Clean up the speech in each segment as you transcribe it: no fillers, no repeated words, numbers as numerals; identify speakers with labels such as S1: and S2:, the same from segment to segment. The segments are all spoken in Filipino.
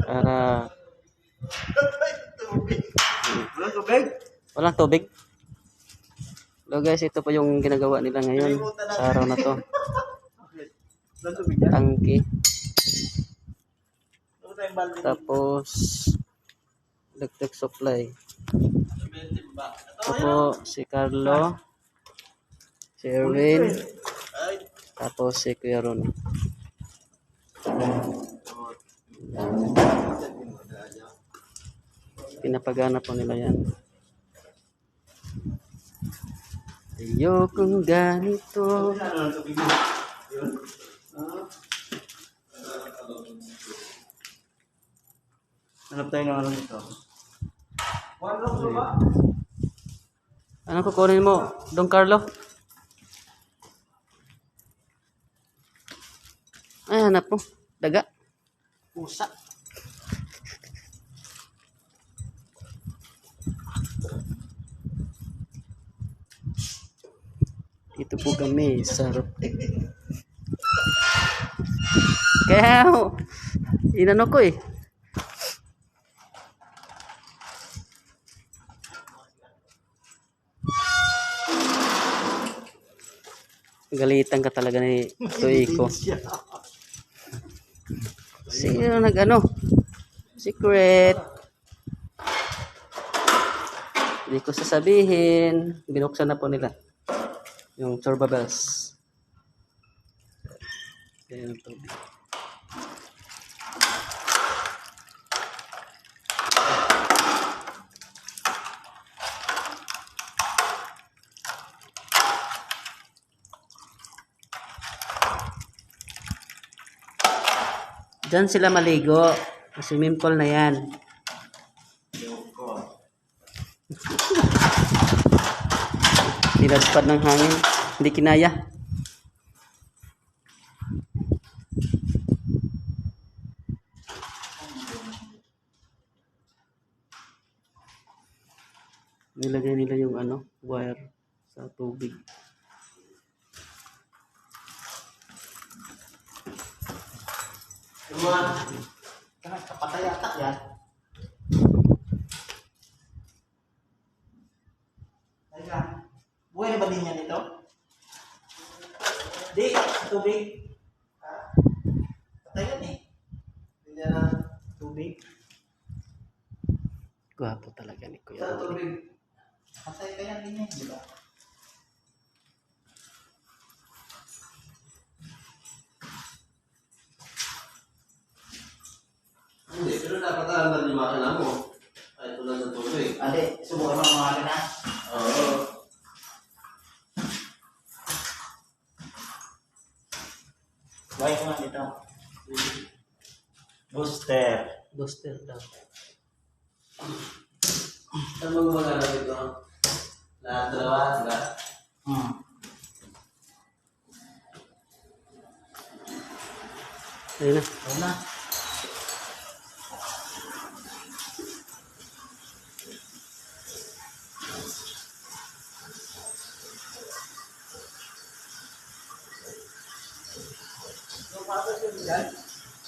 S1: Para
S2: Walang tubig?
S1: walang tubig. So guys, ito po yung ginagawa nila ngayon sa araw na to.
S2: Walang tubig yan?
S1: Tangki.
S2: Ano tayong balde?
S1: Tapos electric supply. Ito po si Carlo, si Erwin,
S2: Ay,
S1: tapos si Kuya Ron. Pinapagana po nila yan. Ayokong ganito.
S2: walang tubig yun. Yun. Hanap tayo ng ano nito. Walang ba?
S1: Anong kukunin mo, Don Carlo? Ay, hanap mo. Daga.
S2: Pusa.
S1: Dito po kami sa kaya inano ko eh. Galitan ka talaga ni Tuiko. Sino nag-ano? Secret. Hindi ko sasabihin. Binuksan na po nila yung turbo bells. Ayan ang tubig. Diyan sila maligo. Swimming pool na yan. Tinadpad ng hangin. Hindi kinaya. Nilagay nila yung ano, wire sa tubig.
S2: Yung mga kapatay-atak yan. Teka, buhay na ba din yan ito? Di, sa tubig. Patay yan eh. Hindi na tubig.
S1: Gwapo talaga ni Kuya
S2: Sa
S1: Rolly.
S2: tubig. Patay ka yan din yan, di ba?
S3: Hindi, pero dapat alam yung makina mo. Ay, ito lang sa tubig.
S2: Ate, subukan mo ang mga na.
S3: Oo.
S2: Buhay ko nga dito. Booster.
S1: Booster daw.
S3: Saan mo gumagana dito? Lahat dalawa, sila?
S1: Ayun na.
S2: Ayun na.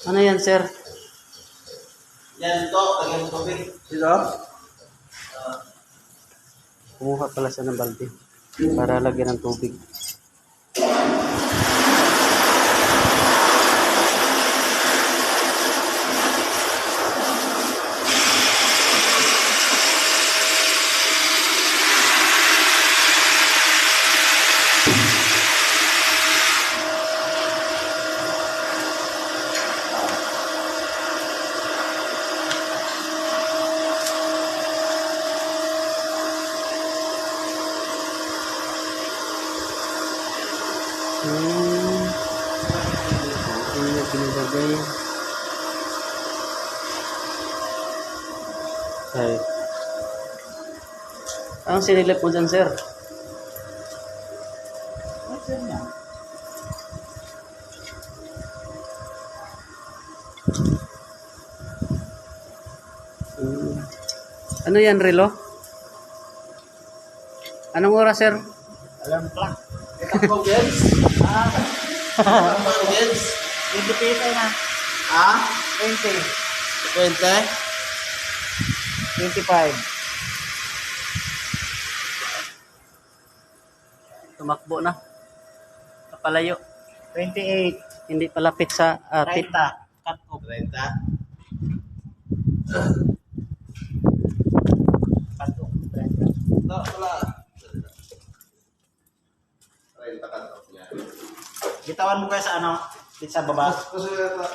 S1: Ano yan, sir?
S3: Yan, ito. Lagyan mo tubig.
S2: Dito?
S1: Kumuha pala siya ng balde para lagyan ng tubig. Ini na pinagagay. Ay. Ang sinilip mo dyan, sir?
S2: What's that now?
S1: Ano yan, relo? Anong oras, sir?
S2: Alam clock.
S3: Takbo, Gens. Takbo, Gens.
S2: 20 peso na.
S3: Ha?
S2: 20. 20? 25.
S1: Tumakbo na. Kapalayo.
S2: 28.
S1: Hindi palapit sa atin.
S2: 30.
S1: Cut off.
S2: 30. Cut off. 30.
S3: No, wala. 30 cut off niya.
S2: Bitawan mo kaya sa ano? Dito sa baba.
S3: Kasi yata.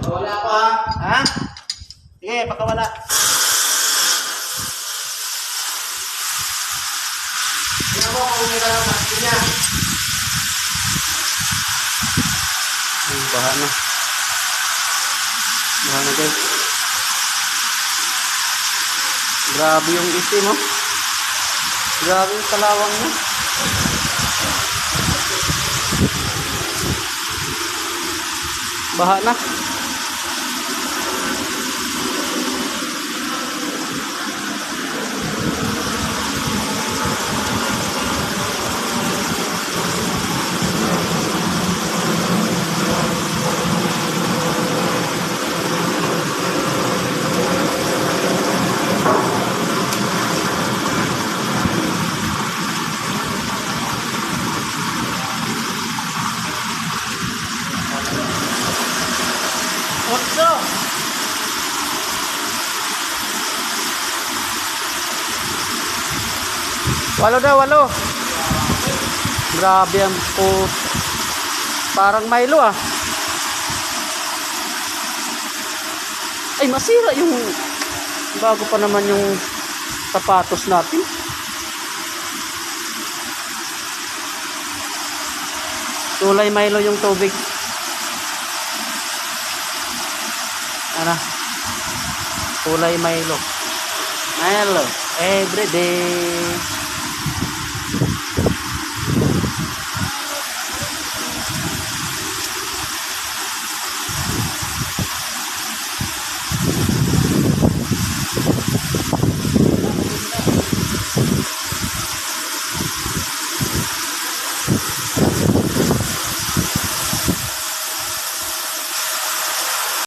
S2: Wala pa. Ha? Sige, pakawala. Tingnan mo kung may lang maski niya.
S1: Baha na. Baha na guys. Grabe yung isim, oh. Grabe yung kalawang niya. Baha na.
S2: Otso.
S1: Walo daw, walo. Grabe ang po. Parang Milo, ah. Ay, masira yung bago pa naman yung sapatos natin. Kulay Milo yung tubig. Ano? Kulay Milo. Milo. Everyday.